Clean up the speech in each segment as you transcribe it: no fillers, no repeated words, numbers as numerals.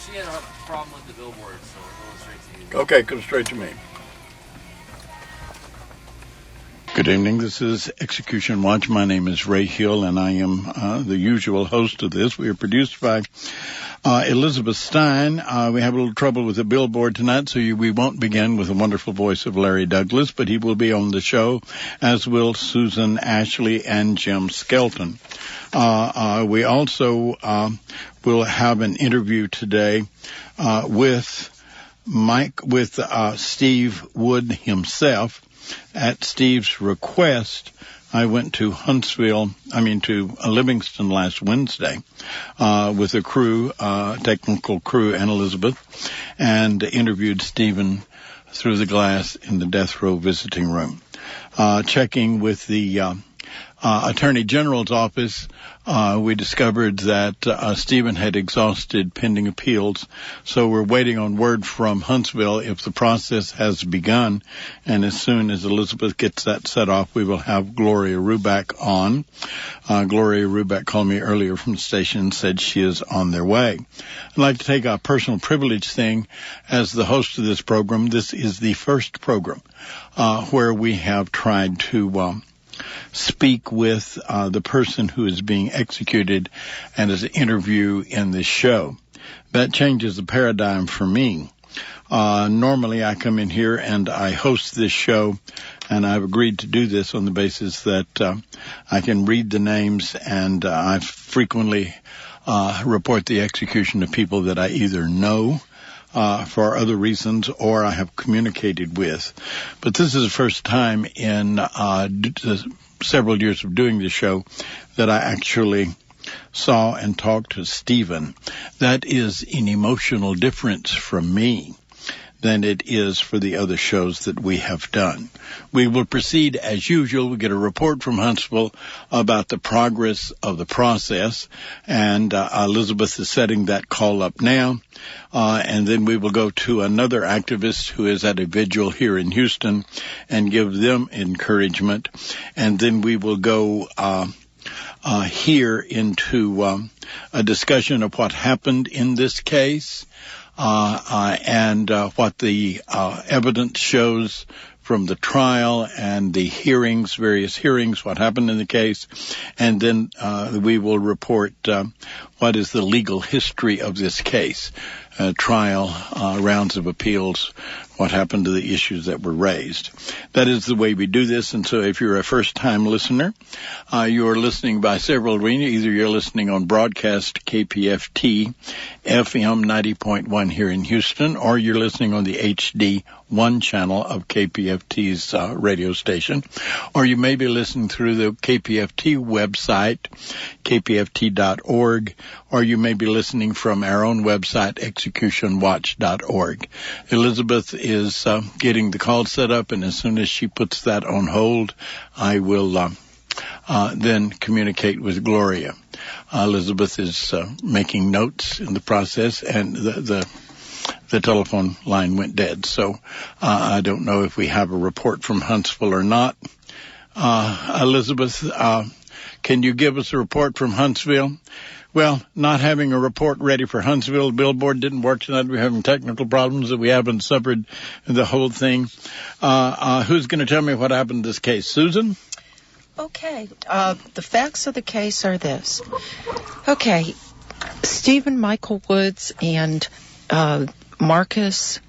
She had a problem with the billboard, so we're going straight to you. Okay, come straight to me. Good evening. This is Execution Watch. My name is Ray Hill, and I am the usual host of this. We are produced by Elizabeth Stein. We have a little trouble with the billboard tonight, so we won't begin with the wonderful voice of Larry Douglas, but he will be on the show, as will Susan Ashley and Jim Skelton. We also will have an interview today with Steve Wood himself. At Steve's request, I went to Livingston last Wednesday with a crew, technical crew, and Elizabeth, and interviewed Stephen through the glass in the death row visiting room. Checking with the Attorney General's office, we discovered that Stephen had exhausted pending appeals, so we're waiting on word from Huntsville if the process has begun, and as soon as Elizabeth gets that set off, we will have Gloria Ruback on. Gloria Ruback called me earlier from the station and said she is on their way. I'd like to take a personal privilege thing as the host of this program. This is the first program where we have tried to speak with the person who is being executed and as an interview in this show. That changes the paradigm for me. Normally I come in here and I host this show, and I've agreed to do this on the basis that I can read the names, and I frequently report the execution of people that I either know for other reasons or I have communicated with. But this is the first time in several years of doing this show that I actually saw and talked to Stephen. That is an emotional difference from me than it is for the other shows that we have done. We will proceed as usual. We get a report from Huntsville about the progress of the process, and Elizabeth is setting that call up now. And then we will go to another activist who is at a vigil here in Houston and give them encouragement. And then we will go here into a discussion of what happened in this case, and what the evidence shows from the trial and the hearings, various hearings, what happened in the case. And then we will report what is the legal history of this case, trial, rounds of appeals, what happened to the issues that were raised. That is the way we do this. And so if you're a first-time listener, you're listening by several arenas. Either you're listening on broadcast KPFT FM 90.1 here in Houston, or you're listening on the HD1 channel of KPFT's radio station, or you may be listening through the KPFT website, kpft.org, or you may be listening from our own website, executionwatch.org. Elizabeth is getting the call set up, and as soon as she puts that on hold, I will then communicate with Gloria. Elizabeth is making notes in the process, and the telephone line went dead, so I don't know if we have a report from Huntsville or not. Elizabeth, can you give us a report from Huntsville? Well, not having a report ready for Huntsville, the billboard didn't work tonight. We're having technical problems that we haven't suffered the whole thing. Who's going to tell me what happened in this case? Susan? Okay. The facts of the case are this. Okay. Stephen Michael Woods and Marcus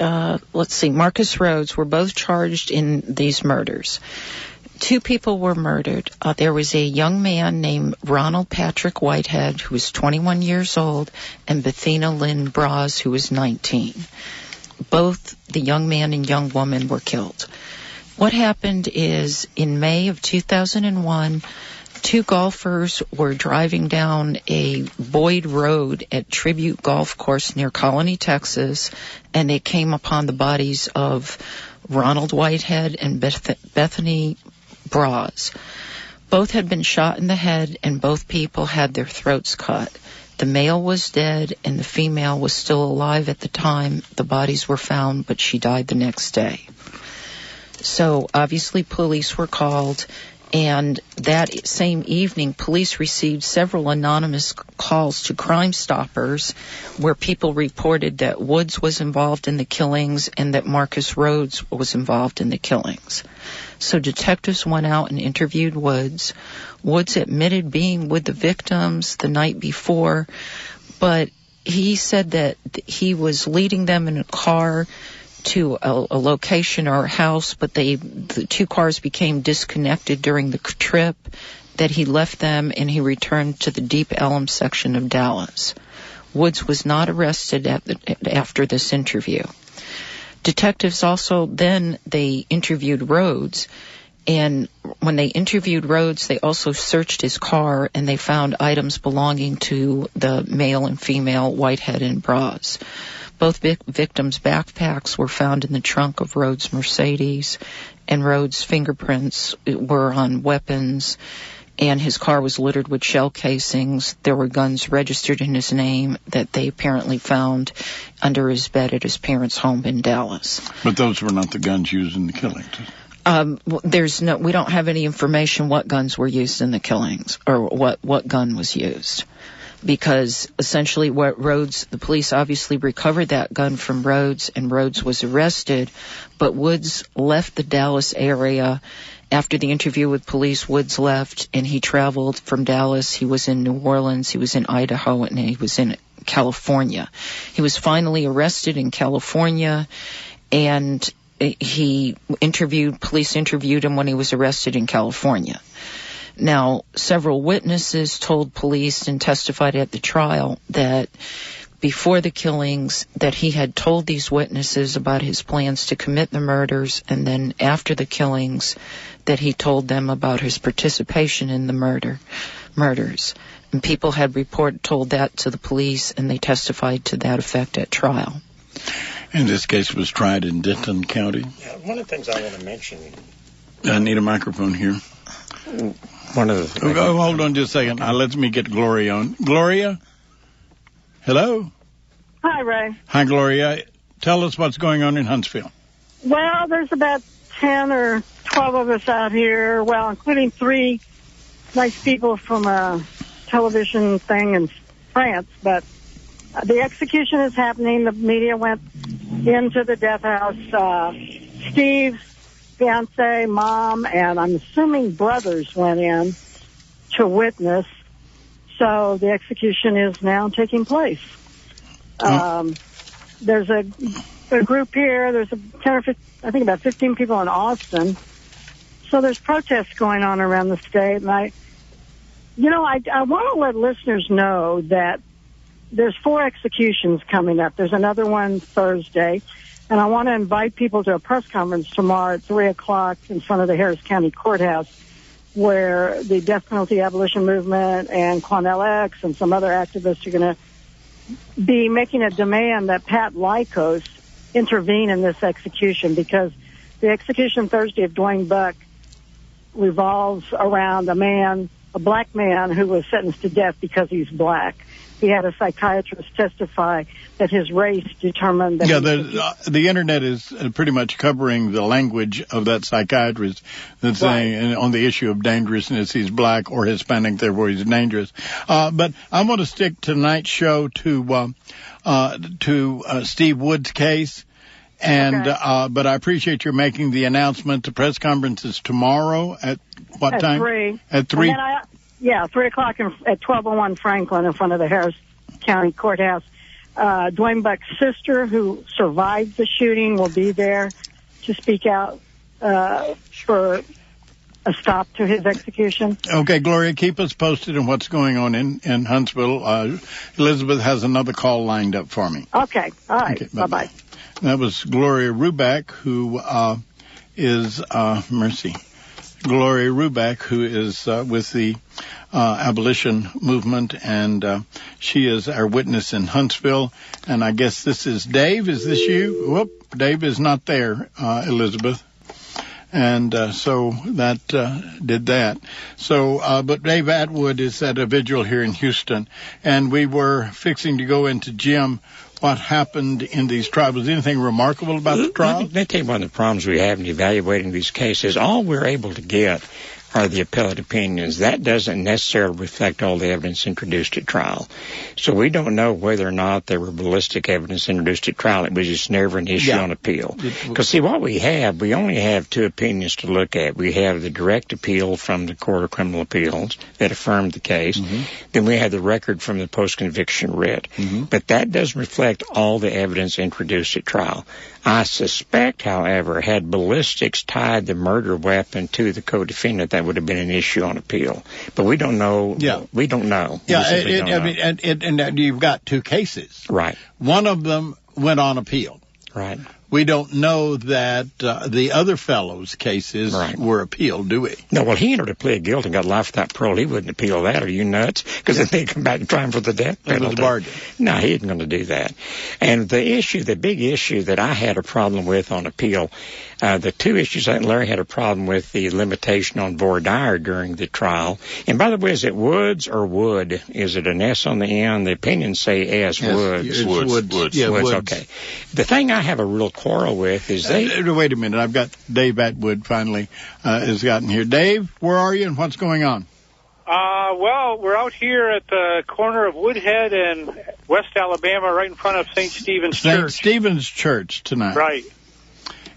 Rhodes were both charged in these murders. 2 people were murdered. There was a young man named Ronald Patrick Whitehead, who was 21 years old, and Bethina Lynn Braz, who was 19. Both the young man and young woman were killed. What happened is, in May of 2001, 2 golfers were driving down a Boyd Road at Tribute Golf Course near Colony, Texas, and they came upon the bodies of Ronald Whitehead and Bethany Braz. Both had been shot in the head, and both people had their throats cut. The male was dead, and the female was still alive at the time the bodies were found, but she died the next day. So obviously police were called, And that same evening, police received several anonymous calls to Crime Stoppers where people reported that Woods was involved in the killings and that Marcus Rhodes was involved in the killings. So detectives went out and interviewed Woods. Woods admitted being with the victims the night before, but he said that he was leading them in a car to a location or a house, but the two cars became disconnected during the trip, that he left them and he returned to the Deep Ellum section of Dallas. Woods was not arrested after this interview. Detectives also they interviewed Rhodes, and when they interviewed Rhodes, they also searched his car and they found items belonging to the male and female Whitehead and bras. Both victims' backpacks were found in the trunk of Rhodes' Mercedes, and Rhodes' fingerprints were on weapons, and his car was littered with shell casings. There were guns registered in his name that they apparently found under his bed at his parents' home in Dallas. But those were not the guns used in the killings. We don't have any information what guns were used in the killings or what gun was used. Because essentially the police obviously recovered that gun from Rhodes, and Rhodes was arrested, but Woods left the Dallas area. After the interview with police, Woods left, and he traveled from Dallas. He was in New Orleans, he was in Idaho, and he was in California. He was finally arrested in California, and police interviewed him when he was arrested in California. Now, several witnesses told police and testified at the trial that before the killings that he had told these witnesses about his plans to commit the murders, and then after the killings that he told them about his participation in the murders. And people had told that to the police, and they testified to that effect at trial. And this case was tried in Denton County. Yeah, one of the things I want to mention. I need a microphone here. Hold on just a second. Let me get Gloria on. Gloria? Hello? Hi, Ray. Hi, Gloria. Tell us what's going on in Huntsville. Well, there's about 10 or 12 of us out here, well, including 3 nice people from a television thing in France. But the execution is happening. The media went into the death house. Steve's fiance, mom, and I'm assuming brothers went in to witness. So the execution is now taking place. There's a group here. There's 10 or 15, I think about 15 people in Austin. So there's protests going on around the state. And I want to let listeners know that there's 4 executions coming up. There's another one Thursday. And I want to invite people to a press conference tomorrow at 3 o'clock in front of the Harris County Courthouse, where the death penalty abolition movement and Quanell X and some other activists are going to be making a demand that Pat Lycos intervene in this execution, because the execution Thursday of Dwayne Buck revolves around a black man who was sentenced to death because he's black. He had a psychiatrist testify that his race determined that... Yeah, the Internet is pretty much covering the language of that psychiatrist that's saying on the issue of dangerousness, he's black or Hispanic, therefore he's dangerous. But I want to stick tonight's show to Steve Wood's case. And but I appreciate your making the announcement. The press conference is tomorrow at what time? 3. At 3? 3 o'clock at 1201 Franklin in front of the Harris County Courthouse. Dwayne Buck's sister, who survived the shooting, will be there to speak out for a stop to his execution. Okay, Gloria, keep us posted on what's going on in Huntsville. Elizabeth has another call lined up for me. Okay, all right, okay, bye-bye. That was Gloria Ruback, who is Gloria Ruback, who is with the abolition movement, and she is our witness in Huntsville. And I guess this is Dave. Is this you? Whoop, Dave is not there, Elizabeth. And so that did that. So, but Dave Atwood is at a vigil here in Houston, and we were fixing to go into Jim. What happened in these trials? Was anything remarkable about the trial? Let me tell you one of the problems we have in evaluating these cases. All we're able to get are the appellate opinions. That doesn't necessarily reflect all the evidence introduced at trial. So we don't know whether or not there were ballistic evidence introduced at trial. It was just never an issue on appeal. Because, see, what we only have two opinions to look at. We have the direct appeal from the Court of Criminal Appeals that affirmed the case. Then we have the record from the post-conviction writ. But that doesn't reflect all the evidence introduced at trial. I suspect, however, had ballistics tied the murder weapon to the co-defendant, that would have been an issue on appeal. But we don't know. Yeah. We don't know. Yeah, and you've got two cases. Right. One of them went on appeal. Right. We don't know that the other fellow's cases were appealed, do we? No, well, he entered a plea of guilt and got life without parole. He wouldn't appeal that. Are you nuts? Because then they'd come back and try him for the death penalty. It was a bargain. No, he isn't going to do that. And the big issue that I had a problem with on appeal, the two issues that Larry had a problem with, the limitation on voir dire during the trial. And by the way, is it Woods or Wood? Is it an S on the end? The opinions say S, Woods. Woods. Yeah, Woods. Woods. Okay. The thing I have a real quarrel with is wait a minute. I've got Dave Atwood finally has gotten here. Dave, where are you and what's going on? Well, we're out here at the corner of Woodhead and West Alabama, right in front of St. Stephen's Church. St. Stephen's Church tonight. Right.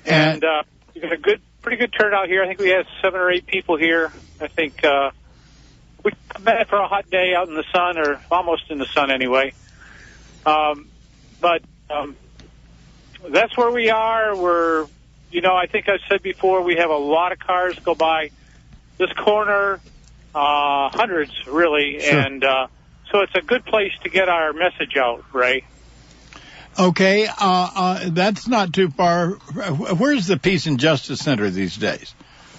And we got a pretty good turnout here. I think we had 7 or 8 people here. I think we met for a hot day out in the sun, or almost in the sun anyway. But that's where we are. We're, I think I said before, we have a lot of cars go by this corner, hundreds really, sure. And so it's a good place to get our message out, Ray. Okay, that's not too far. Where's the Peace and Justice Center these days?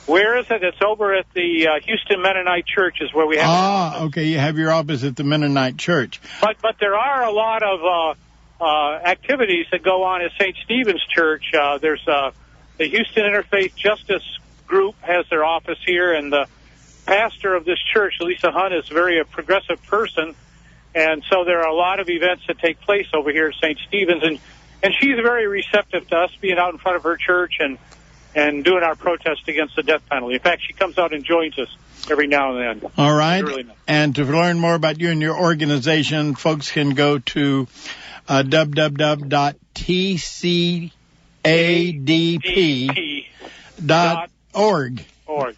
Where is it? It's over at the Houston Mennonite Church is where we have okay, you have your office at the Mennonite Church. But there are a lot of activities that go on at St. Stephen's Church. There's the Houston Interfaith Justice Group has their office here, and the pastor of this church, Lisa Hunt, is a progressive person, and so there are a lot of events that take place over here at St. Stephen's, and she's very receptive to us being out in front of her church and doing our protest against the death penalty. In fact, she comes out and joins us every now and then. All right, really nice. And to learn more about you and your organization, folks can go to www.tcadp.org.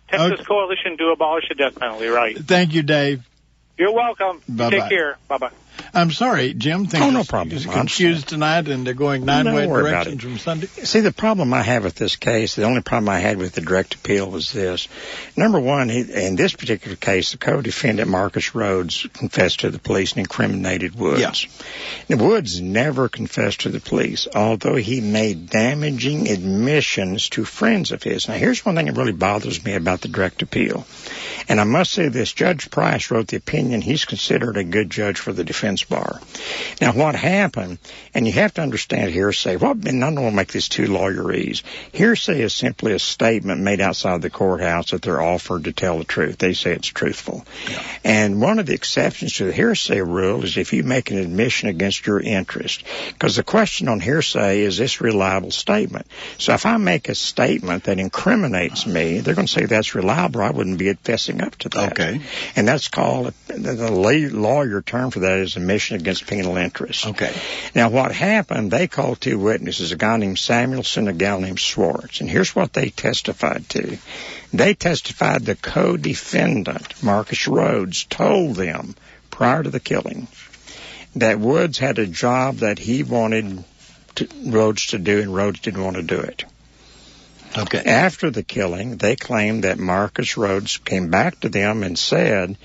Texas Coalition to Abolish the Death Penalty, right. Thank you, Dave. You're welcome. Bye-bye. Take care. Bye-bye. I'm sorry, Jim. No problem. He's confused tonight, and they're going 9 directions from Sunday. See, the problem I have with this case, the only problem I had with the direct appeal was this. Number one, in this particular case, the co-defendant, Marcus Rhodes, confessed to the police and incriminated Woods. Yeah. Now, Woods never confessed to the police, although he made damaging admissions to friends of his. Now, here's one thing that really bothers me about the direct appeal. And I must say this, Judge Price wrote the opinion. He's considered a good judge for the defense bar. Now, what happened, and you have to understand hearsay. And I don't want to make this too lawyerese. Hearsay is simply a statement made outside the courthouse that they're offered to tell the truth. They say it's truthful. Yeah. And one of the exceptions to the hearsay rule is if you make an admission against your interest. Because the question on hearsay is this reliable statement. So if I make a statement that incriminates me, they're going to say that's reliable. I wouldn't be fessing up to that. Okay. And that's called, the lawyer term for that is admission against penal interest. Okay. Now, what happened, they called 2 witnesses, a guy named Samuelson and a gal named Swartz. And here's what they testified to. They testified the co-defendant, Marcus Rhodes, told them prior to the killing that Woods had a job that he wanted Rhodes to do, and Rhodes didn't want to do it. Okay. After the killing, they claimed that Marcus Rhodes came back to them and said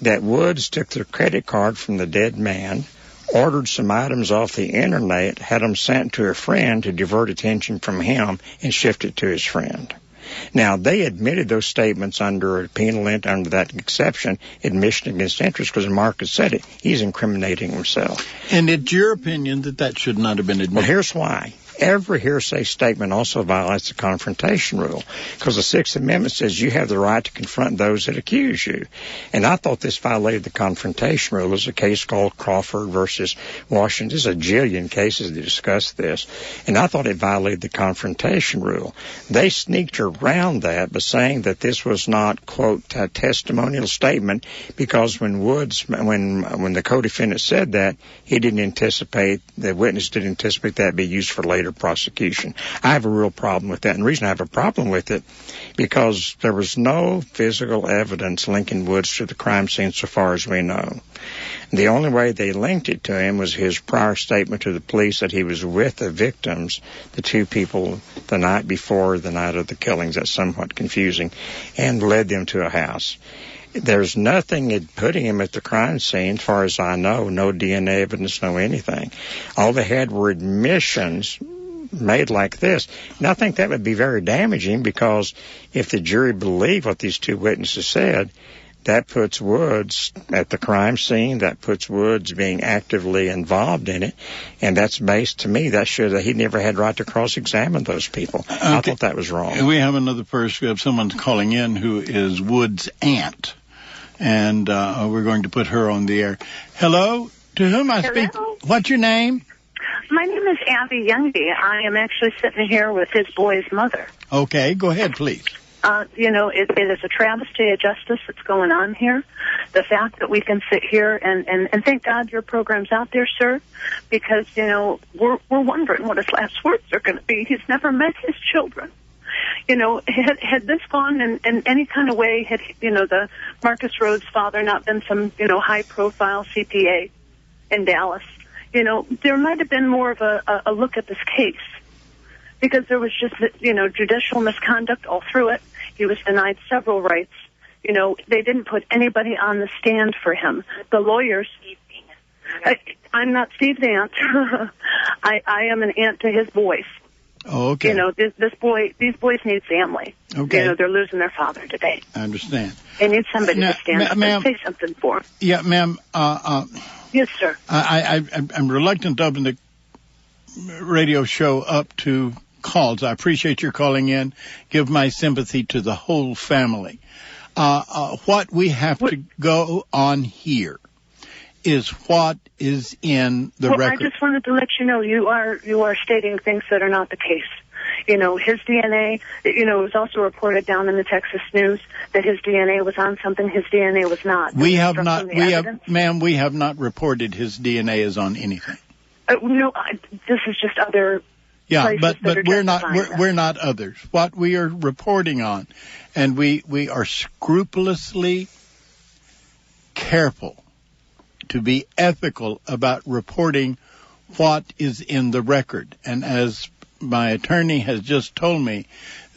that Woods took their credit card from the dead man, ordered some items off the internet, had them sent to a friend to divert attention from him, and shift it to his friend. Now, they admitted those statements under a penal under that exception, admission against interest, because Marcus said it. He's incriminating himself. And it's your opinion that should not have been admitted? Well, here's why. every hearsay statement also violates the confrontation rule, because the Sixth Amendment says you have the right to confront those that accuse you. And I thought this violated the confrontation rule. There's a case called Crawford versus Washington. There's a jillion cases that discuss this. And I thought it violated the confrontation rule. They sneaked around that by saying that this was not, quote, a testimonial statement, because when the co-defendant said that, the witness didn't anticipate that be used for later prosecution. I have a real problem with that. And the reason I have a problem with it, because there was no physical evidence linking Woods to the crime scene so far as we know. The only way they linked it to him was his prior statement to the police that he was with the victims, the two people, the night before the night of the killings. That's somewhat confusing, and led them to a house. There's nothing in putting him at the crime scene, as far as I know, no DNA evidence, no anything. All they had were admissions made like this. And I think that would be very damaging, because if the jury believed what these two witnesses said, that puts Woods at the crime scene. That puts Woods being actively involved in it. And that's based, to me, that shows that he never had right to cross-examine those people. Okay. I thought that was wrong. We have another person. We have someone calling in who is Woods' aunt. And we're going to put her on the air. Hello? To whom I speak? What's your name? My name is Abby Youngby. I am actually sitting here with his boy's mother. Okay, go ahead, please. It is a travesty of justice that's going on here. The fact that we can sit here and thank God your program's out there, sir, because, we're wondering what his last words are going to be. He's never met his children. Had this gone in any kind of way, had, the Marcus Rhodes' father not been some, high-profile CPA in Dallas, there might have been more of a look at this case, because there was just, judicial misconduct all through it. He was denied several rights. They didn't put anybody on the stand for him. The lawyers... I'm not Steve's aunt. I am an aunt to his boys. Oh, okay. These boys need family. Okay. They're losing their father today. I understand. They need somebody to stand up and say something for them. Yeah, ma'am. Yes, sir. I'm reluctant to open the radio show up to calls. I appreciate your calling in. Give my sympathy to the whole family. What we have to go on here is what is in the record. I just wanted to let you know you are stating things that are not the case. His DNA, it was also reported down in the Texas News that his DNA was on something his DNA was not. We have not reported his DNA is on anything. No, this is just other. Yeah, but we're not others. What we are reporting on, and we are scrupulously careful to be ethical about reporting what is in the record. And as my attorney has just told me,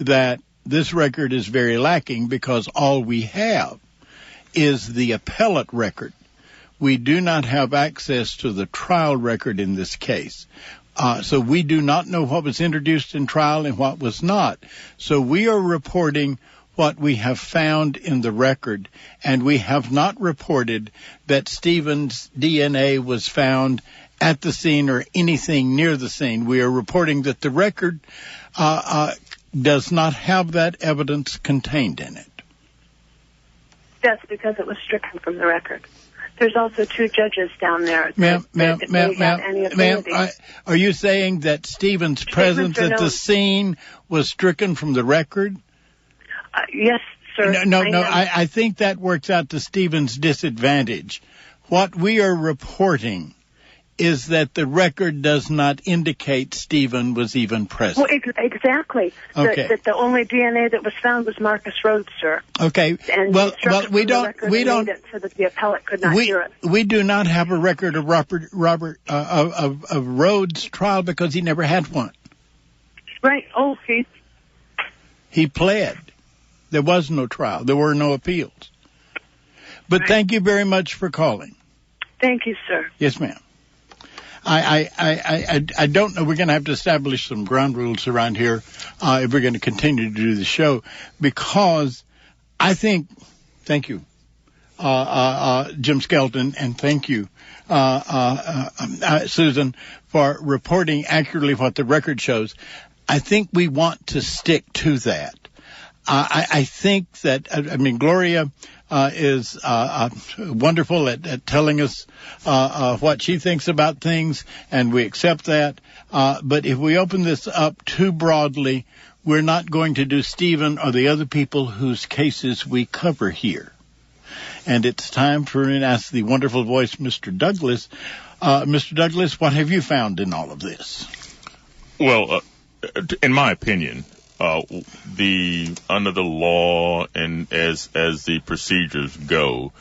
that this record is very lacking, because all we have is the appellate record. We do not have access to the trial record in this case. So we do not know what was introduced in trial and what was not. So we are reporting what we have found in the record, and we have not reported that Stephen's DNA was found at the scene or anything near the scene. We are reporting that the record does not have that evidence contained in it. That's because it was stricken from the record. There's also two judges down there. Ma'am, are you saying that Stephen's presence at the scene was stricken from the record? Yes, sir. No. I think that works out to Stephen's disadvantage. What we are reporting is that the record does not indicate Stephen was even present. Well, exactly. Okay. That the only DNA that was found was Marcus Rhodes, sir. Okay. And we don't. So that the appellate could not hear it. We do not have a record of of Rhodes' trial because he never had one. Right. Oh, he pled. There was no trial. There were no appeals. But Thank you very much for calling. Thank you, sir. Yes, ma'am. I don't know. We're going to have to establish some ground rules around here if we're going to continue to do the show, because I think, thank you, Jim Skelton, and thank you, Susan, for reporting accurately what the record shows. I think we want to stick to that. I think that, Gloria is wonderful at telling us what she thinks about things, and we accept that. But if we open this up too broadly, we're not going to do Stephen or the other people whose cases we cover here. And it's time for me to ask the wonderful voice, Mr. Douglas. Mr. Douglas, what have you found in all of this? Well, in my opinion, under the law and as the procedures go,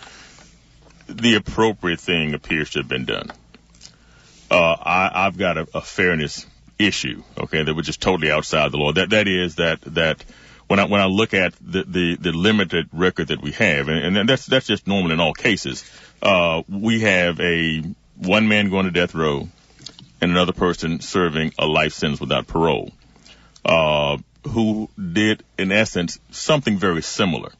the appropriate thing appears to have been done. I've got a fairness issue, okay, that was just totally outside the law. That is that when I look at the limited record that we have, and that's just normal in all cases, we have one man going to death row and another person serving a life sentence without parole, who did, in essence, something very similar.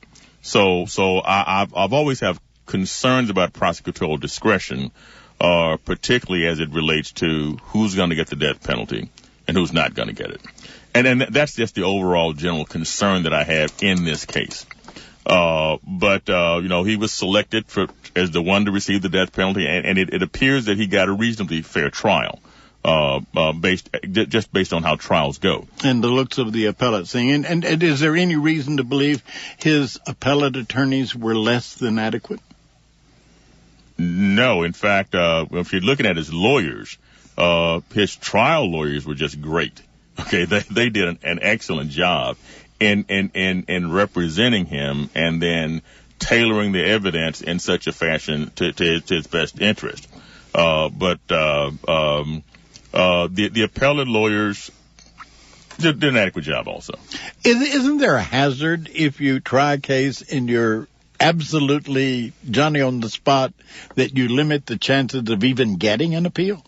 So I've always have concerns about prosecutorial discretion, particularly as it relates to who's going to get the death penalty and who's not going to get it. And that's just the overall general concern that I have in this case. But he was selected as the one to receive the death penalty, and it appears that he got a reasonably fair trial. Based on how trials go. And the looks of the appellate thing. And is there any reason to believe his appellate attorneys were less than adequate? No. In fact, if you're looking at his lawyers, his trial lawyers were just great. Okay, they did an excellent job in representing him and then tailoring the evidence in such a fashion to his best interest. But the appellate lawyers did an adequate job also. Isn't there a hazard if you try a case and you're absolutely Johnny on the spot that you limit the chances of even getting an appeal?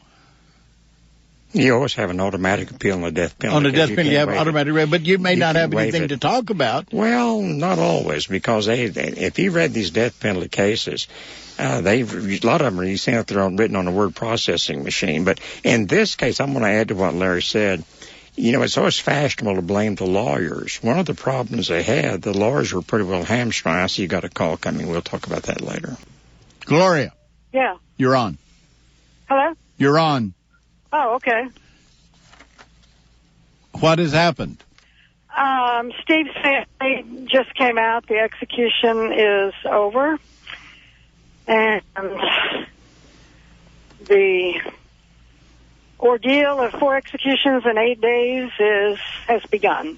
You always have an automatic appeal on the death penalty. On the death penalty, you have automatic, but you may not have anything to talk about. Well, not always, because if you read these death penalty cases, a lot of them are saying that they're written on a word processing machine. But in this case, I'm going to add to what Larry said. It's always fashionable to blame the lawyers. One of the problems they had, the lawyers were pretty well hamstrung. I see you got a call coming. We'll talk about that later. Gloria. Yeah. You're on. Hello? You're on. Oh, okay. What has happened? Steve's family just came out. The execution is over. And the ordeal of 4 executions in 8 days has begun.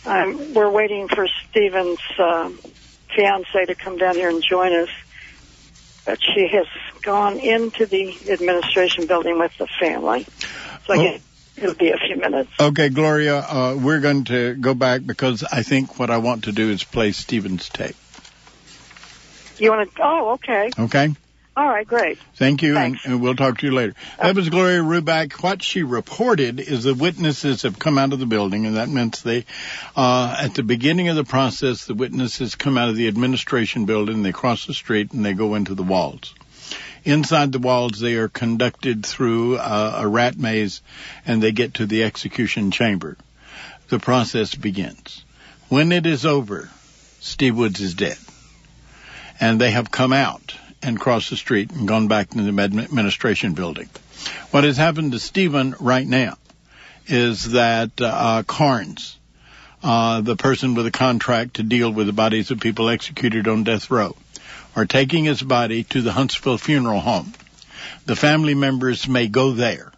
We're waiting for Stephen's fiancée to come down here and join us. But she has gone into the administration building with the family. So I guess it'll be a few minutes. Okay, Gloria, we're going to go back because I think what I want to do is play Stephen's tape. You want to? Oh, okay. Okay. All right, great. Thank you, and we'll talk to you later. That was Gloria Ruback. What she reported is the witnesses have come out of the building, and that means at the beginning of the process, the witnesses come out of the administration building, they cross the street, and they go into the walls. Inside the walls, they are conducted through a rat maze, and they get to the execution chamber. The process begins. When it is over, Steve Woods is dead. And they have come out and crossed the street and gone back to the administration building. What has happened to Stephen right now is that Carnes, the person with a contract to deal with the bodies of people executed on death row, are taking his body to the Huntsville funeral home. The family members may go there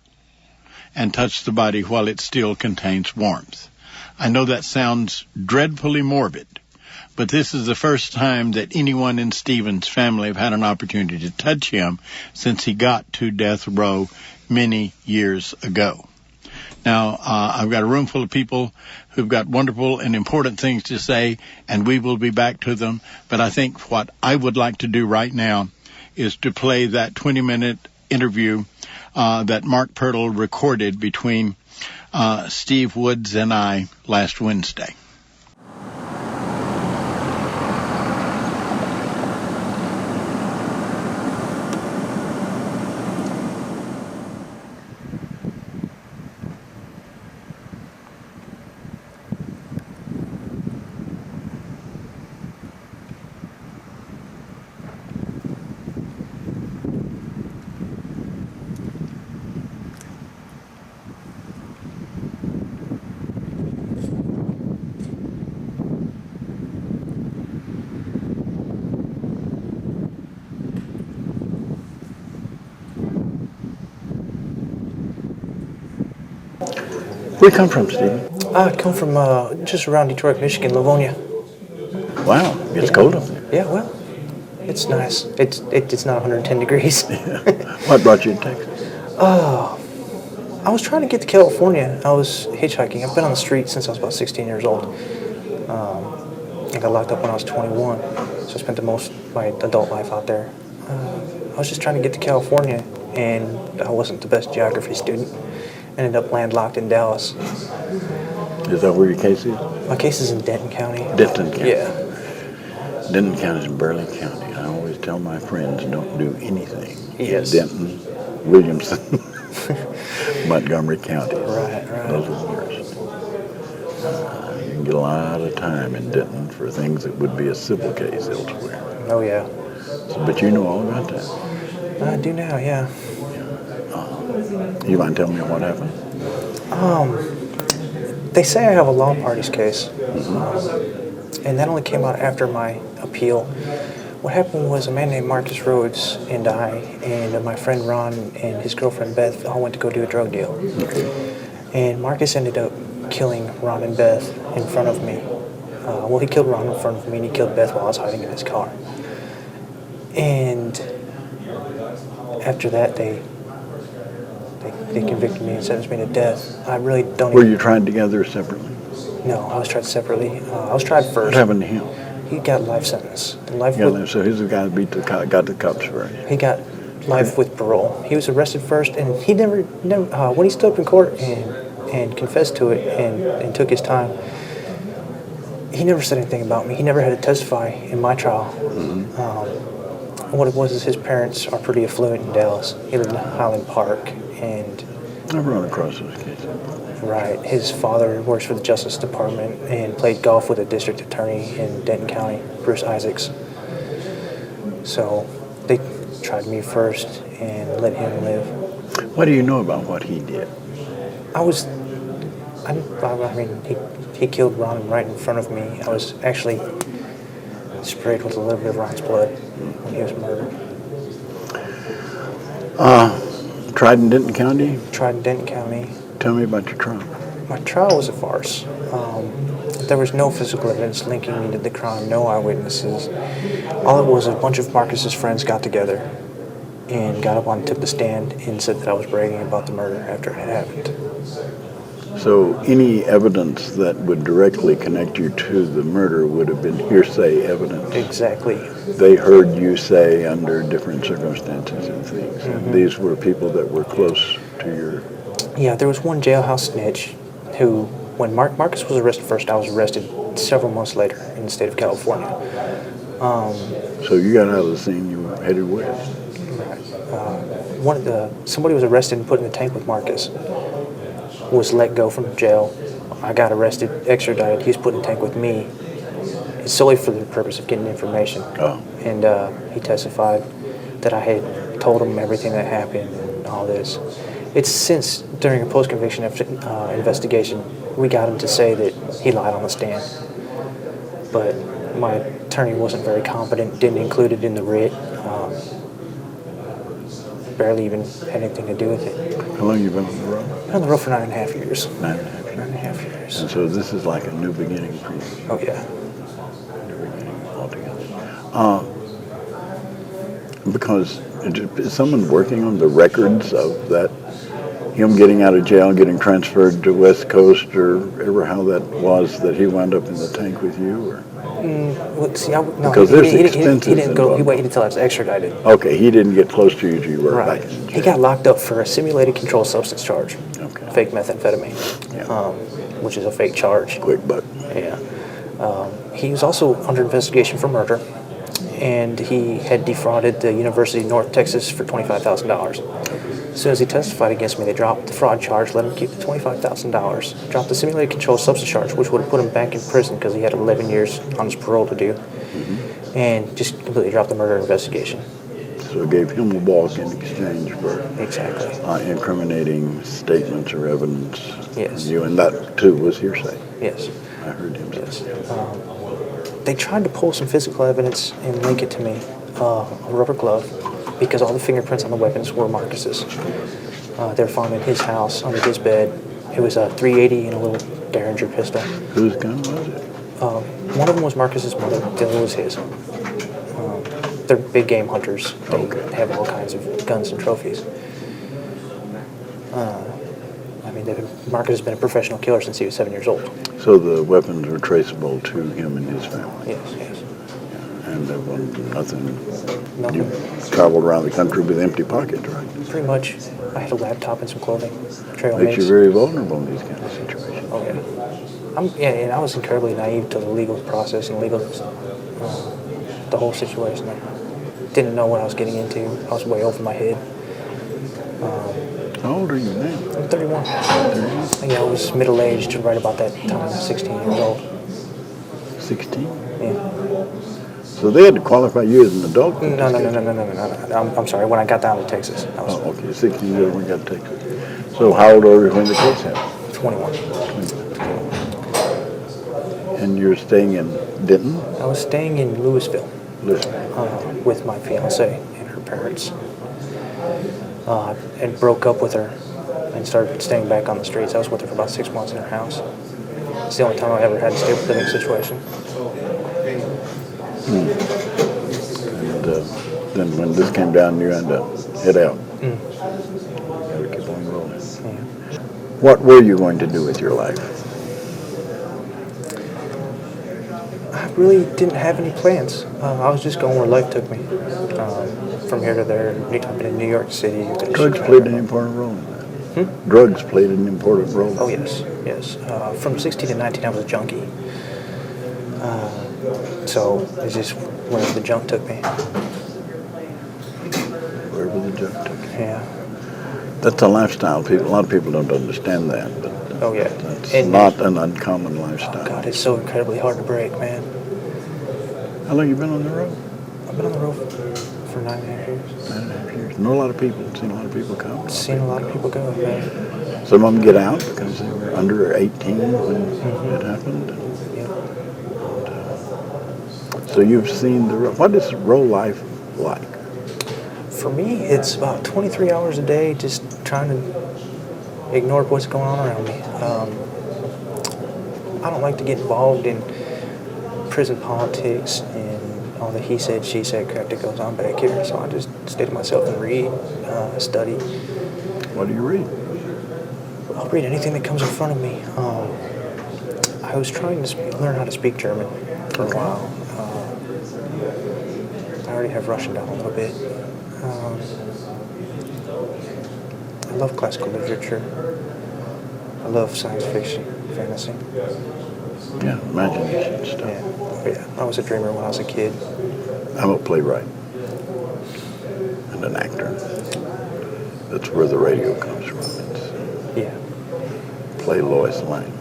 and touch the body while it still contains warmth. I know that sounds dreadfully morbid, but this is the first time that anyone in Stephen's family have had an opportunity to touch him since he got to death row many years ago. Now, I've got a room full of people who've got wonderful and important things to say, and we will be back to them. But I think what I would like to do right now is to play that 20-minute interview that Mark Pirtle recorded between Steve Woods and I last Wednesday. Where you come from, Stephen? I come from just around Detroit, Michigan, Livonia. Wow, it's cold up there. Yeah, well, it's nice. It's not 110 degrees. What brought you to Texas? I was trying to get to California. I was hitchhiking. I've been on the street since I was about 16 years old. I got locked up when I was 21, so I spent the most of my adult life out there. I was just trying to get to California, and I wasn't the best geography student. Ended up landlocked in Dallas. Is that where your case is? My case is in Denton County. Denton County. Yeah. Denton County is in Burleigh County. I always tell my friends don't do anything Yes. in Denton, Williamson, Montgomery County. Right. Those are the worst. You can get a lot of time in Denton for things that would be a civil case elsewhere. Oh, yeah. But you know all about that. I do now, yeah. You mind telling me what happened? They say I have a law parties case, and that only came out after my appeal. What happened was a man named Marcus Rhodes and I and my friend Ron and his girlfriend Beth all went to go do a drug deal. And Marcus ended up killing Ron and Beth in front of me. Well, he killed Ron in front of me, and he killed Beth while I was hiding in his car. And after that, they convicted me and sentenced me to death. I really don't. Were you tried together or separately? No, I was tried separately. I was tried first. What happened to him? He got life sentence. So he's the guy that got the cops first. He got life with parole. He was arrested first, and he never when he stood up in court and confessed to it and took his time, he never said anything about me. He never had to testify in my trial. What it was is his parents are pretty affluent in Dallas. He lived in Highland Park, and I've run across those cases. right, his father works for the Justice Department and played golf with a district attorney in Denton County, Bruce Isaacs. So they tried me first and let him live. What do you know about what he did? I mean, he killed Ron right in front of me. I was actually sprayed with a little bit of Ron's blood when he was murdered. Tried in Denton County? Tried in Denton County. Tell me about your trial. My trial was a farce. There was no physical evidence linking me to the crime, no eyewitnesses. All it was a bunch of Marcus's friends got together and got up and took the stand and said that I was bragging about the murder after it had happened. So any evidence that would directly connect you to the murder would have been hearsay evidence. Exactly. They heard you say under different circumstances and things. And these were people that were close to your... Yeah, there was one jailhouse snitch who, when Marcus was arrested first, I was arrested several months later in the state of California. So you got out of the scene, you were headed west. Somebody was arrested and put in the tank with Marcus. Was let go from jail. I got arrested, extradited. He was put in the tank with me solely for the purpose of getting information. Oh. And he testified that I had told him everything that happened and all this. It's since, during a post-conviction investigation, we got him to say that he lied on the stand. But my attorney wasn't very competent, didn't include it in the writ. Barely even had anything to do with it. How long have you been on the road? Been on the road for 9.5 years. 9.5 years. And so this is like a new beginning for you. Oh, yeah. New beginning altogether. Because is someone working on the records of that, him getting out of jail, getting transferred to West Coast, or ever how that was that he wound up in the tank with you? Or? Because there's expenses he didn't go. He involved. waited until I was extradited. Okay, he didn't get close to you till you were Right. back in jail. He got locked up for a simulated controlled substance charge. Okay. Fake methamphetamine, which is a fake charge. Quick buck. Yeah. He was also under investigation for murder, and he had defrauded the University of North Texas for $25,000. As soon as he testified against me, they dropped the fraud charge, let him keep the $25,000, dropped the simulated controlled substance charge, which would have put him back in prison because he had 11 years on his parole to do, and just completely dropped the murder investigation. So it gave him a walk in exchange for Exactly. Incriminating statements or evidence. Yes. You, and that too was hearsay. Yes. I heard him say. Yes. They tried to pull some physical evidence and link it to me, a rubber glove, because all the fingerprints on the weapons were Marcus's. They were found in his house, under his bed, It was a 380 and a little Derringer pistol. Whose gun was it? One of them was Marcus's mother. The other was his. They're big game hunters. They have all kinds of guns and trophies. I mean, Marcus has been a professional killer since he was 7 years old. So the weapons were traceable to him and his family. Yes, yes. And there was nothing. Nothing. You traveled around the country with empty pockets, right? Pretty much. I had a laptop and some clothing. Trail Makes mates. you very vulnerable in these kind of situations. Oh yeah. And I was incredibly naive to the legal process and the whole situation. I didn't know what I was getting into. I was way over my head. How old are you now? I'm 31. Yeah, I was middle-aged right about that time, 16 years old. 16? Yeah. So they had to qualify you as an adult? No. I'm sorry, when I got down to Texas. I was okay, 16 years when you got to Texas. So how old are you when the case happened? 21. And you're staying in Denton? I was staying in Louisville. With my fiance and her parents. And broke up with her and started staying back on the streets. I was with her for about 6 months in her house. It's the only time I ever had a stable living situation. And then when this came down, you had to head out. You had to keep on rolling. Yeah. What were you going to do with your life? I really didn't have any plans. I was just going where life took me. From here to there. I've been in New York City. Drugs played an important role in that. Drugs played an important role. Oh, yes. From 16 to 19, I was a junkie. So it's just wherever the junk took me. Wherever the junk took you. Yeah. That's a lifestyle. A lot of people don't understand that. But oh, yeah. It's not an uncommon lifestyle. Oh, God, it's so incredibly hard to break, man. How long have you been on the road? I've been on the road for 9.5 years. 9.5 years. Know a lot of people. Seen a lot of people come. Seen a lot of people go, man. Some of them get out because they were under 18 when it happened. So you've seen the road. What is road life like? For me, it's about 23 hours a day just trying to ignore what's going on around me. I don't like to get involved in prison politics and all the he said, she said crap that goes on back here. So I just stay to myself and read, study. What do you read? I'll read anything that comes in front of me. I was trying to learn how to speak German for a while. I already have Russian down a little bit. I love classical literature. I love science fiction, fantasy. Yeah, imagination stuff. Yeah, I was a dreamer when I was a kid. I'm a playwright and an actor. That's where the radio comes from. Play Lois Lane.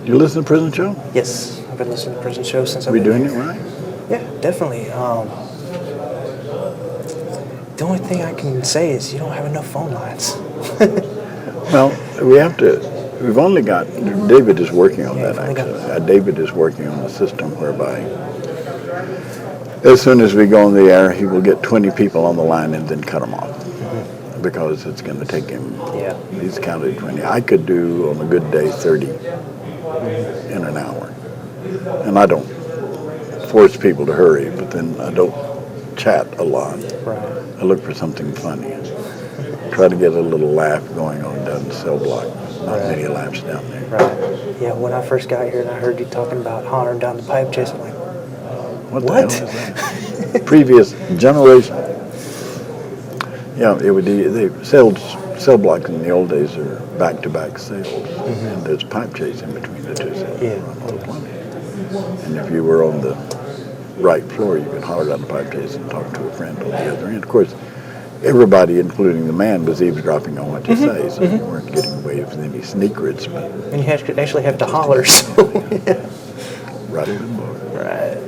You listen to Prison Show? Yes, I've been listening to Prison Show since I've been been doing it right? Yeah, definitely. The only thing I can say is you don't have enough phone lines. Well, we've only got, David is working on that actually. David is working on a system whereby as soon as we go on the air, he will get 20 people on the line and then cut them off. Because it's going to take him, he's counted 20. I could do, on a good day, 30 in an hour. And I don't force people to hurry, but then I don't chat a lot. Right. I look for something funny. Try to get a little laugh going on down the cell block. Not many laughs down there. Right. Yeah, when I first got here and I heard you talking about honoring down the pipe chase, I'm like, what? The hell is that? Previous generation. Yeah, they cell blocks in the old days are back-to-back cells, and there's pipe chase in between the two cells. And if you were on the right floor, you could holler down the pipe chase and talk to a friend on the other end. Of course, everybody, including the man, was eavesdropping on what you say, so you weren't getting away with any secrets. But and you actually have to holler, so right. Right.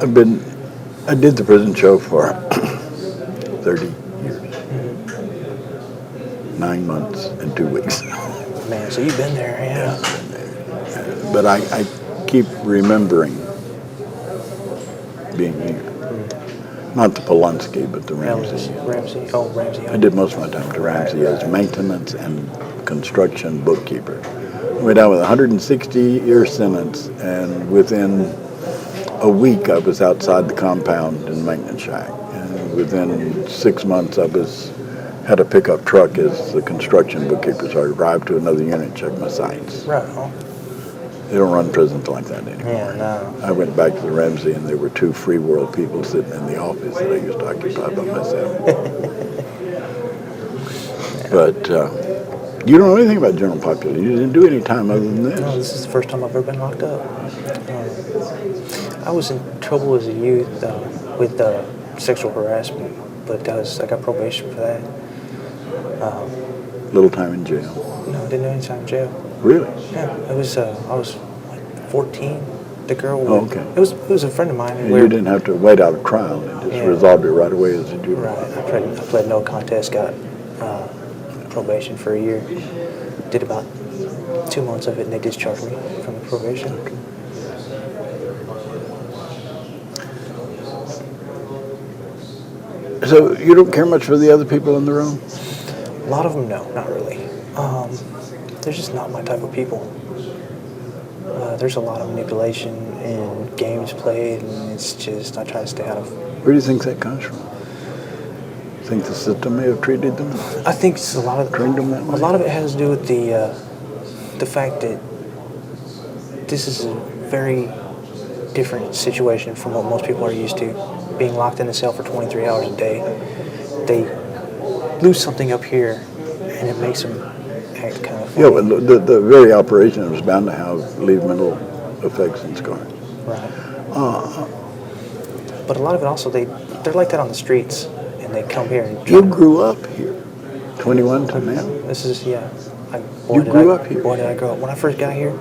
I did the Prison Show for 30 years. 9 months and 2 weeks. Man, so you've been there, yeah. But I keep remembering being here. Not the Polonsky, but the Ramsey. Ramsey. Oh, Ramsey. I did most of my time to Ramsey as maintenance and construction bookkeeper. Went out with a 160-year sentence, and within a week I was outside the compound in the maintenance shack. And within 6 months I had a pickup truck as the construction bookkeeper, so I arrived to another unit, checked my sites. Right. Oh. They don't run prisons like that anymore. Yeah, no. I went back to the Ramsey, and there were 2 free world people sitting in the office that I used to occupy by myself. But you don't know anything about general population. You didn't do any time other than this. No, this is the first time I've ever been locked up. I was in trouble as a youth with sexual harassment, but I got probation for that. Little time in jail. No, I didn't do any time in jail. Really? Yeah, I was like 14. The girl. Oh, okay. It was a friend of mine. And you didn't have to wait out a trial. It just resolved it right away as a juvenile. Right. I pled no contest. Got probation for a year. Did about 2 months of it, and they discharged me from the probation. Okay. So you don't care much for the other people in the room? A lot of them, no, not really. They're just not my type of people. There's a lot of manipulation and games played, and it's just, I try to stay out of. Where do you think that comes from? Think the system may have treated them? I think it's a lot of trained them that way? A lot of it has to do with the fact that this is a very different situation from what most people are used to. Being locked in a cell for 23 hours a day, they lose something up here, and it makes them act kind of funny. Yeah, but the very operation was bound to leave mental effects and scars. Right. But a lot of it also, they're like that on the streets, and they come here and. You grew up here, 21 to now. This is You grew up here. Boy, did I grow up. When I first got here,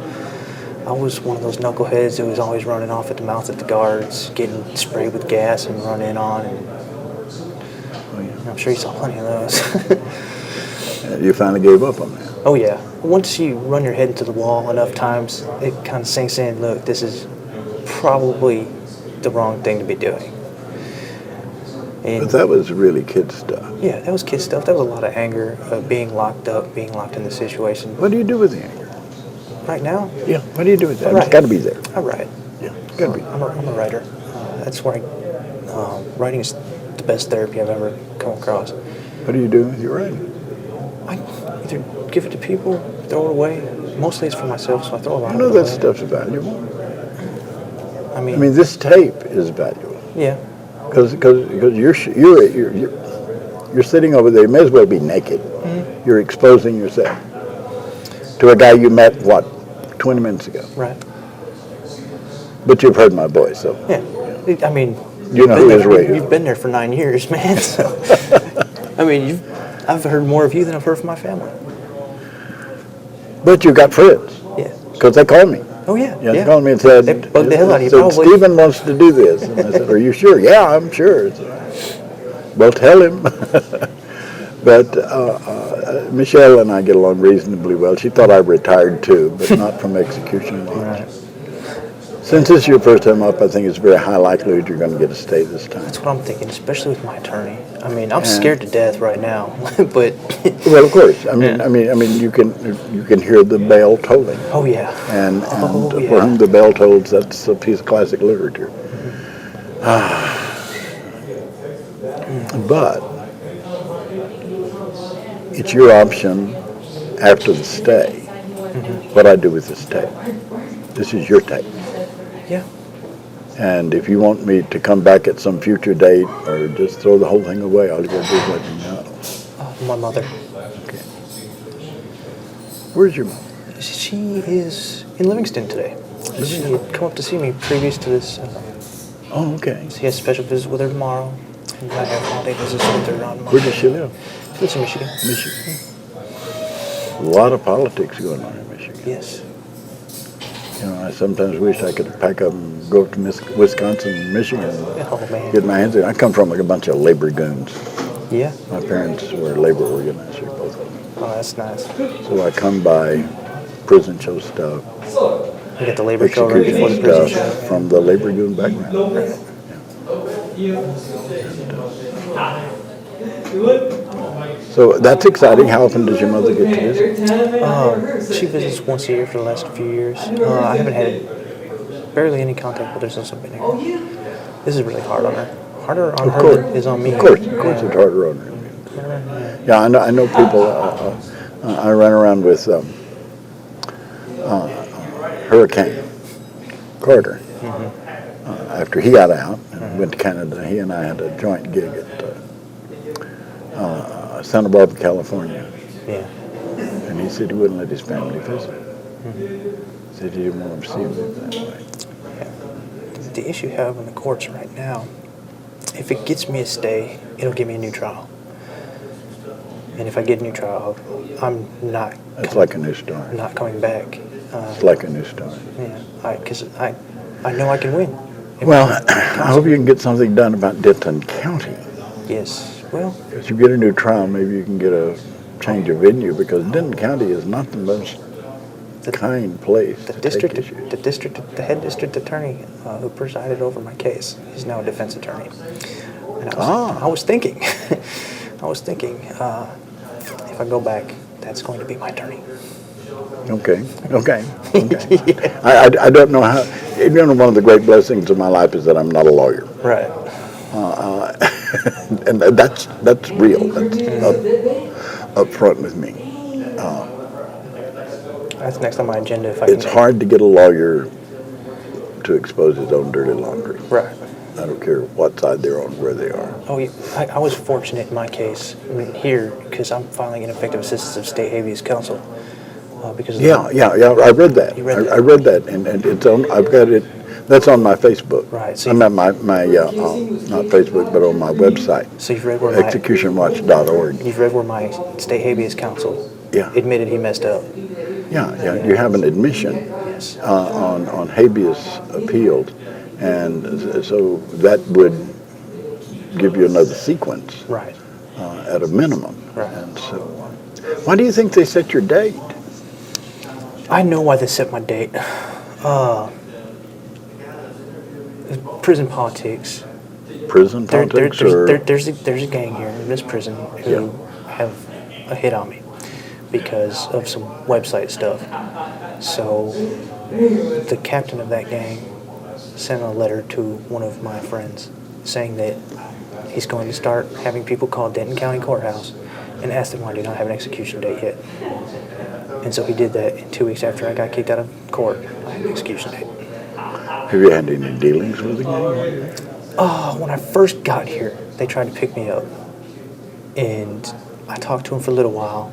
I was one of those knuckleheads that was always running off at the mouth at the guards, getting sprayed with gas and run in on. And I'm sure you saw plenty of those. You finally gave up on that. Oh, yeah. Once you run your head into the wall enough times, it kind of sinks in, look, this is probably the wrong thing to be doing. And But that was really kid stuff. yeah, that was kid stuff. That was a lot of anger, being locked up, being locked in the situation. What do you do with the anger? Right now, Yeah, what do you do with that? Right. It's got to be there. I write. Yeah, got to be. I'm a writer. That's where writing is the best therapy I've ever come across. What do you do with your writing? I either give it to people, throw it away. Mostly it's for myself, so I throw a lot I know of it that away. stuff's valuable. I I mean, mean, this tape is valuable yeah. because you're sitting over there. You may as well be naked. Mm-hmm. You're exposing yourself to a guy you met 20 minutes ago. Right. But you've heard my voice, so Yeah. I mean, you know who is radio. You've been there for 9 years, man. So, I mean, I've heard more of you than I've heard from my family. But you got friends Yeah. because they called me. Oh, yeah. Yeah, they called me and said, They bugged the hell out of you, said, probably. Stephen wants to do this. And I said, are you sure? Yeah, I'm sure. Well, tell him. But Michelle and I get along reasonably well. She thought I retired too, but not from execution law. Right. Since this is your first time up, I think it's very high likelihood you're going to get a stay this time. That's what I'm thinking, especially with my attorney. I mean, I'm scared to death right now, but Well, of course. I mean, you can hear the bell tolling, oh yeah, and Oh, yeah. for whom the bell tolls, that's a piece of classic literature. But it's your option after the stay. What I do with this tape. This is your tape. yeah. And if you want me to come back at some future date or just throw the whole thing away, all you got to do is let me know. My mother, Okay. Where's your mom? she is in Livingston today. She had come up to see me previous to this. Oh, okay. She has a special visit with her tomorrow, and I have holiday visits with her on Monday. Where does she live? She lives in Michigan. Michigan. A lot of politics going on in Michigan. Yes. You know, I sometimes wish I could pack up and go up to Wisconsin, Michigan, and Oh man. get my hands in. I come from like a bunch of labor goons. Yeah. My parents were labor organizers, both of them. Oh, that's nice. So I come by prison show stuff, You get the labor show right before execution the prison stuff show. from the labor goon background. So that's exciting. How often does your mother get to visit? She visits once a year for the last few years. I haven't had barely any contact with her since I've been here. This is really hard on her. Harder on her than is on me. Of course, it's harder on her. Yeah, I know people. I ran around with Hurricane Carter. After he got out and went to Canada, he and I had a joint gig at Santa Barbara, California. Yeah. And he said he wouldn't let his family visit. He said he didn't want them to see him that way. Yeah. The issue I have in the courts right now, if it gets me a stay, it'll give me a new trial. And if I get a new trial, I'm not. It's like a new start. Not coming back. It's like a new start. Yeah, because I know I can win. Well, I hope you can get something done about Denton County. Yes. Well, if you get a new trial, maybe you can get a change of venue, because Denton County is not the most kind place. The head district attorney who presided over my case is now a defense attorney. And I was thinking, if I go back, that's going to be my attorney. Okay. I don't know how. You know, one of the great blessings of my life is that I'm not a lawyer. Right. And that's real. That's up front with me. That's next on my agenda. It's hard to get a lawyer to expose his own dirty laundry. Right. I don't care what side they're on, where they are. Oh, yeah. I was fortunate in my case here because I'm filing ineffective assistance of state habeas counsel. Because of I read that. You read that? I read that, and it's on. I've got it. That's on my Facebook. Right. So I'm at my not Facebook, but on my website. So you've read where executionwatch.org. You've read where my state habeas counsel admitted he messed up. Yeah. You have an admission on habeas appealed, and so that would give you another sequence. Right. At a minimum. Right. And so, why do you think they set your date? I know why they set my date. Prison politics. Prison politics? There's a gang here in this prison who have a hit on me because of some website stuff. So the captain of that gang sent a letter to one of my friends saying that he's going to start having people call Denton County Courthouse and ask them why I do not have an execution date yet. And so he did that, and 2 weeks after I got kicked out of court, I had an execution date. Have you had any dealings with the gang? When I first got here, they tried to pick me up. And I talked to them for a little while.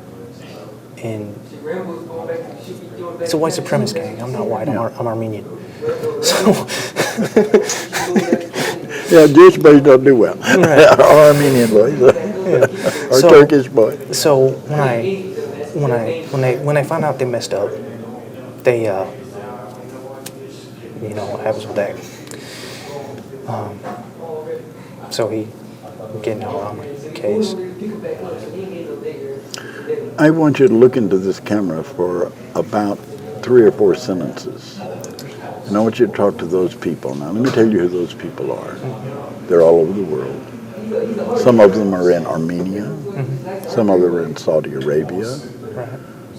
And it's a white supremacist gang. I'm not white, I'm Armenian. So yeah, Jewish boys don't do well. Right. Or Armenian boys. Or Turkish boys. So when they found out they messed up, they you know what happens with that. So he getting out on my case. I want you to look into this camera for about 3 or 4 sentences. And I want you to talk to those people. Now, let me tell you who those people are. They're all over the world. Some of them are in Armenia. Some of them are in Saudi Arabia.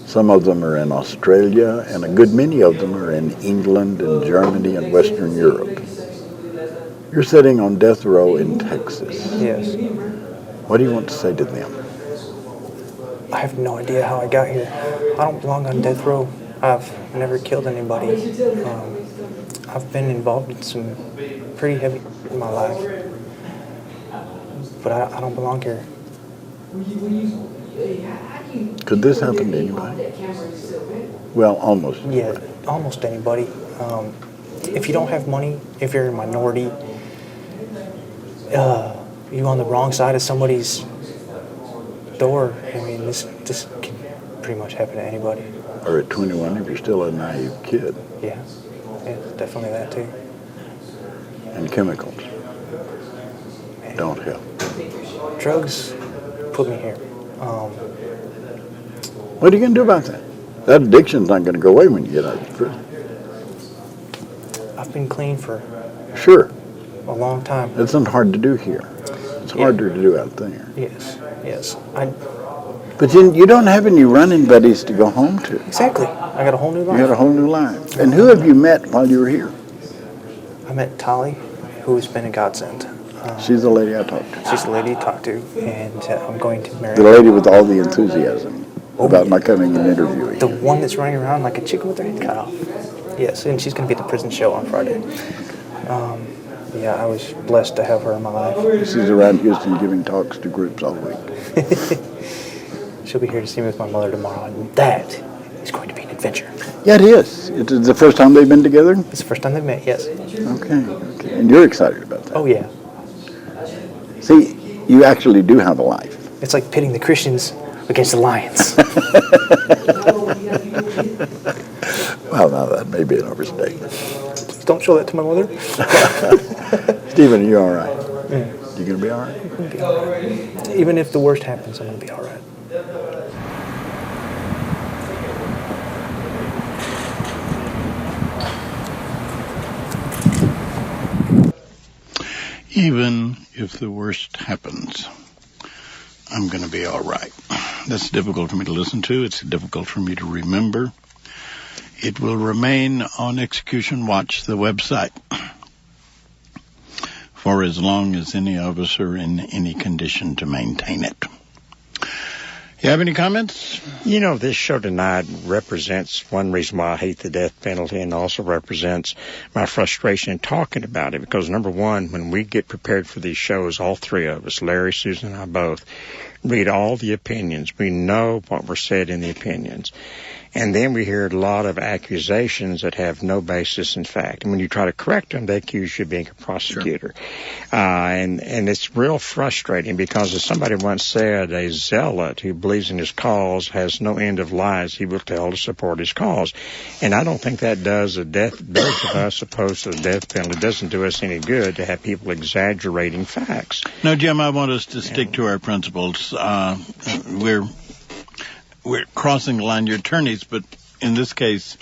Some of them are in Australia. And a good many of them are in England and Germany and Western Europe. You're sitting on death row in Texas. Yes. What do you want to say to them? I have no idea how I got here. I don't belong on death row. I've never killed anybody. I've been involved in some pretty heavy in my life. But I don't belong here. Could this happen to anybody? Well, almost. Yeah, almost anybody. If you don't have money, if you're a minority, you're on the wrong side of somebody's door. I mean, this can pretty much happen to anybody. Or at 21, if you're still a naive kid. Yeah, definitely that too. And chemicals don't help. Drugs put me here. What are you going to do about that? That addiction's not going to go away when you get out of prison. I've been clean for... Sure. a long time. It's not hard to do here. It's harder to do out there. Yes. But you don't have any running buddies to go home to. Exactly. I got a whole new life. You got a whole new life. And who have you met while you were here? I met Tali, who's been a godsend. She's the lady I talked to. She's the lady you talked to, and I'm going to marry The lady with all the enthusiasm about my coming and interviewing. the one that's running around like a chicken with her head cut off. Yes, and she's going to be at the prison show on Friday. I was blessed to have her in my life. She's around Houston giving talks to groups all week. She'll be here to see me with my mother tomorrow, and that is going to be an adventure. Yeah, it is. It's the first time they've been together? It's the first time they've met, yes. Okay. And you're excited about that. Oh, yeah. See, you actually do have a life. It's like pitting the Christians against the Lions. Well, now that may be an overstatement. Please don't show that to my mother. Stephen, are you all right? Yeah. You going to be all right? I'm going to be all right. Even if the worst happens, I'm going to be all right. Even if the worst happens, I'm going to be all right. That's difficult for me to listen to. It's difficult for me to remember. It will remain on Execution Watch, the website, for as long as any of us are in any condition to maintain it. You have any comments? You know, this show tonight represents one reason why I hate the death penalty, and also represents my frustration in talking about it. Because, number one, when we get prepared for these shows, all three of us, Larry, Susan, and I both, read all the opinions. We know what were said in the opinions. And then we hear a lot of accusations that have no basis in fact. And when you try to correct them, they accuse you of being a prosecutor. Sure. And it's real frustrating because, as somebody once said, a zealot who believes in his cause has no end of lies he will tell to support his cause. And I don't think that does both of us opposed to the death penalty. It doesn't do us any good to have people exaggerating facts. No, Jim, I want us to stick to our principles. We're crossing the line. You're attorneys, but in this case,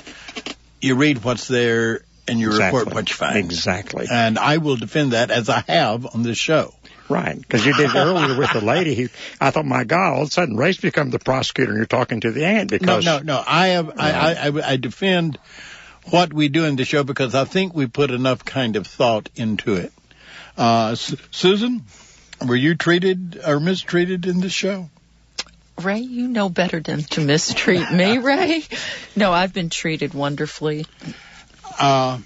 you read what's there and you report what you find. Exactly. And I will defend that, as I have on this show. Right, because you did earlier with the lady who, I thought, my God, all of a sudden Ray's become the prosecutor and you're talking to the aunt because... No. I defend what we do in the show because I think we put enough kind of thought into it. Susan, were you treated or mistreated in this show? Ray, you know better than to mistreat me, Ray. No, I've been treated wonderfully. And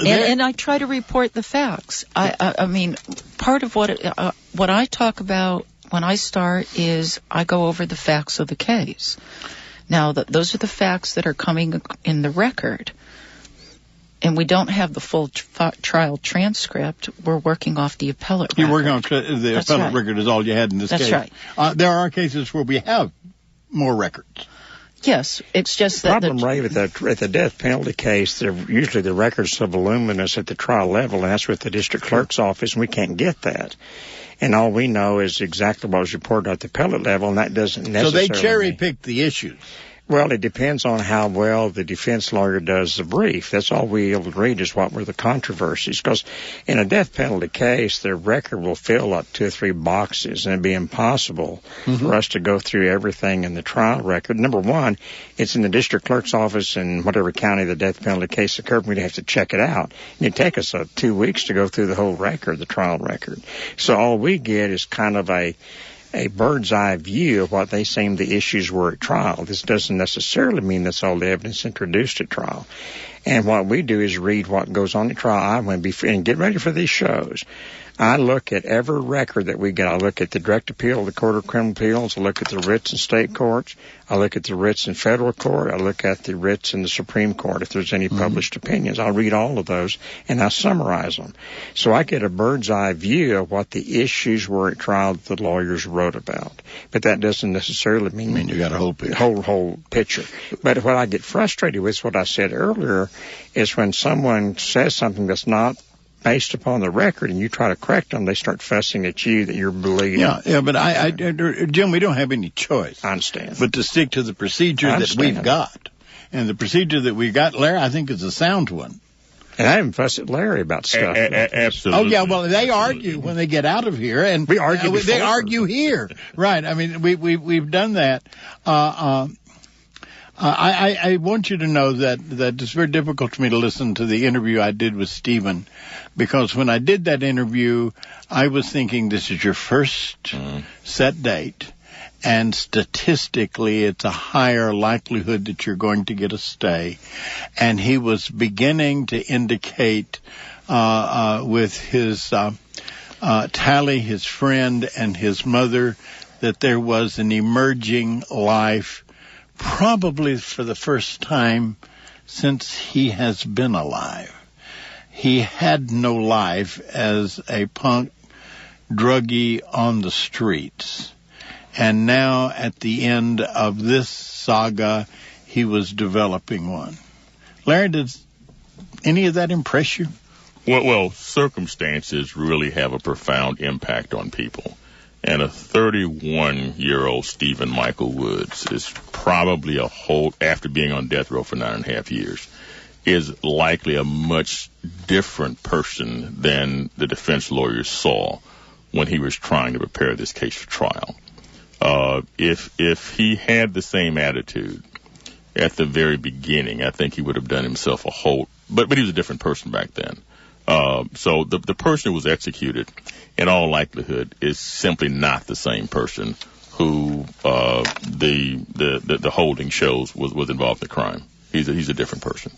I try to report the facts. I mean, part of what I talk about when I start is I go over the facts of the case. Now, those are the facts that are coming in the record. And we don't have the full trial transcript. We're working off the appellate record. You're working on the appellate record is all you had in this case. That's right. There are cases where we have more records. Yes, it's just that... The problem, Ray, with the death penalty case, usually the records are so voluminous at the trial level, and that's with the district clerk's office, and we can't get that. And all we know is exactly what was reported at the appellate level, and that doesn't necessarily... So they cherry-pick the issues. Well, it depends on how well the defense lawyer does the brief. That's all we'll read is what were the controversies. Because in a death penalty case, the record will fill up 2 or 3 boxes, and it'd be impossible for us to go through everything in the trial record. Number one, it's in the district clerk's office in whatever county the death penalty case occurred. We'd have to check it out. And it'd take us 2 weeks to go through the whole record, the trial record. So all we get is kind of a bird's eye view of what they seem the issues were at trial. This doesn't necessarily mean that's all the evidence introduced at trial. And what we do is read what goes on at trial. And get ready for these shows. I look at every record that we get. I look at the direct appeal of the Court of Criminal Appeals. I look at the writs in state courts. I look at the writs in federal court. I look at the writs in the Supreme Court, if there's any published opinions. I'll read all of those, and I summarize them. So I get a bird's eye view of what the issues were at trial that the lawyers wrote about. But that doesn't necessarily mean you got a whole picture. Whole picture. But what I get frustrated with, what I said earlier, is when someone says something that's not based upon the record and you try to correct them, they start fussing at you that you're believing. Yeah, but Jim, we don't have any choice. I understand. But to stick to the procedure that we've got. And the procedure that we got, Larry, I think is a sound one. And I even fuss at Larry about stuff. Absolutely. Oh, yeah, well, they argue when they get out of here. And we argue before. They argue here. Right. I mean, we've done that. I want you to know that it's very difficult for me to listen to the interview I did with Stephen, because when I did that interview, I was thinking this is your first set date, and statistically it's a higher likelihood that you're going to get a stay. And he was beginning to indicate with his Tally, his friend, and his mother, that there was an emerging life, probably for the first time since he has been alive. He had no life as a punk druggie on the streets. And now, at the end of this saga, he was developing one. Larry, does any of that impress you? Well, circumstances really have a profound impact on people. And a 31-year-old Stephen Michael Woods is probably after being on death row for 9.5 years, is likely a much different person than the defense lawyers saw when he was trying to prepare this case for trial. If he had the same attitude at the very beginning, I think he would have done himself a whole, but he was a different person back then. So the person who was executed, in all likelihood, is simply not the same person who the holding shows was involved in the crime. He's a different person.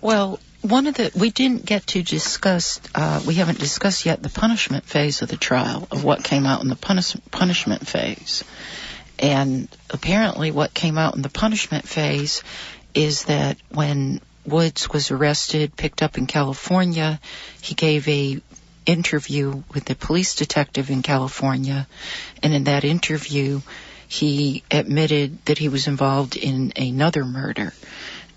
Well, we didn't get to discuss, we haven't discussed yet the punishment phase of the trial, of what came out in the punishment phase. And apparently what came out in the punishment phase is that when Woods was arrested, picked up in California, he gave a interview with the police detective in California, and in that interview he admitted that he was involved in another murder.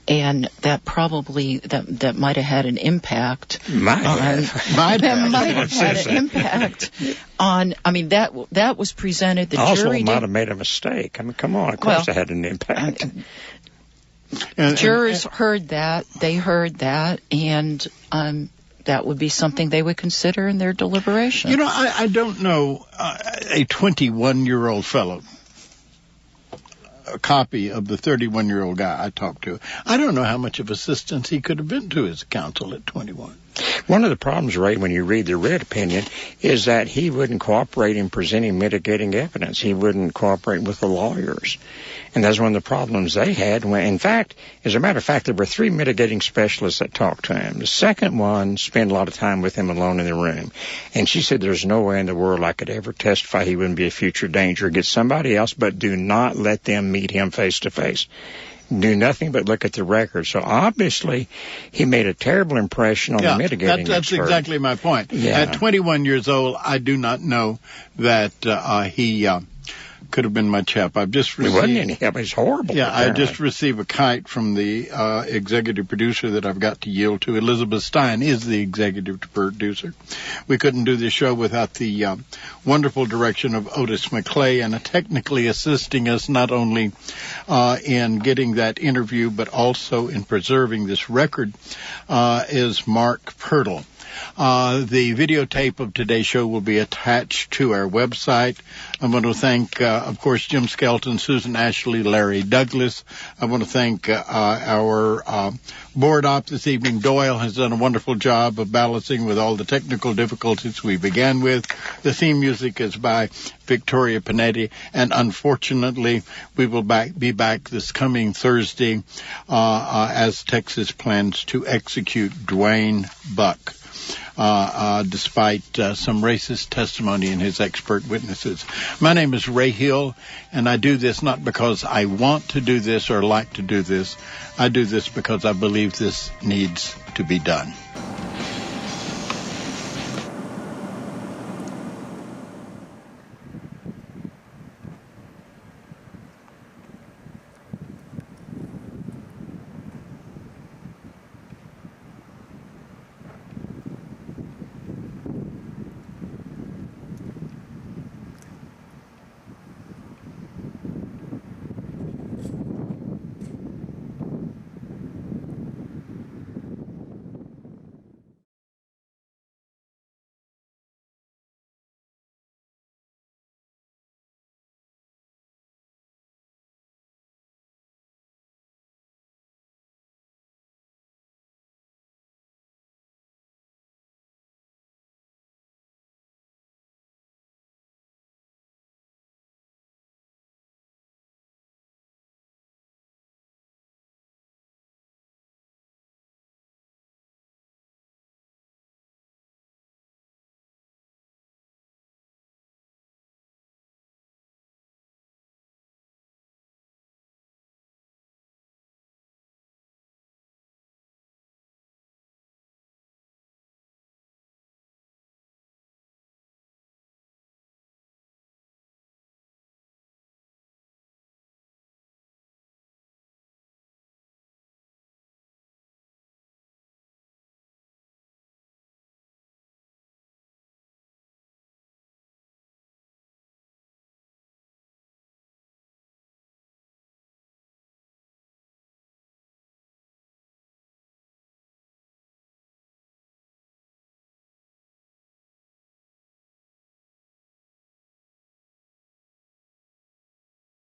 And that probably that might have had an impact. Might have had an impact on. I mean, that was presented. The also jury might have made a mistake. I mean, come on, of course it had an impact. Jurors heard that. They heard that, and that would be something they would consider in their deliberation. You know, I don't know a 21-year-old fellow. A copy of the 31-year-old guy I talked to. I don't know how much of assistance he could have been to his counsel at 21. One of the problems, Ray, when you read the writ opinion, is that he wouldn't cooperate in presenting mitigating evidence. He wouldn't cooperate with the lawyers. And that's one of the problems they had. In fact, as a matter of fact, there were 3 mitigating specialists that talked to him. The second one spent a lot of time with him alone in the room. And she said, there's no way in the world I could ever testify he wouldn't be a future danger. Get somebody else, but do not let them meet him face to face. Do nothing but look at the record. So obviously, he made a terrible impression on the mitigating that's expert. Exactly my point. Yeah. At 21 years old, I do not know that he could have been much help. I've just received... It wasn't any help. It's horrible. Yeah, apparently. I just received a kite from the executive producer that I've got to yield to. Elizabeth Stein is the executive producer. We couldn't do this show without the wonderful direction of Otis McClay, and technically assisting us not only in getting that interview, but also in preserving this record is Mark Pirtle. The videotape of today's show will be attached to our website. I want to thank, of course, Jim Skelton, Susan Ashley, Larry Douglas. I want to thank our board op this evening. Doyle has done a wonderful job of balancing with all the technical difficulties we began with. The theme music is by Victoria Panetti, and unfortunately, we will be back this coming Thursday as Texas plans to execute Dwayne Buck. Despite some racist testimony in his expert witnesses. My name is Ray Hill, and I do this not because I want to do this or like to do this. I do this because I believe this needs to be done.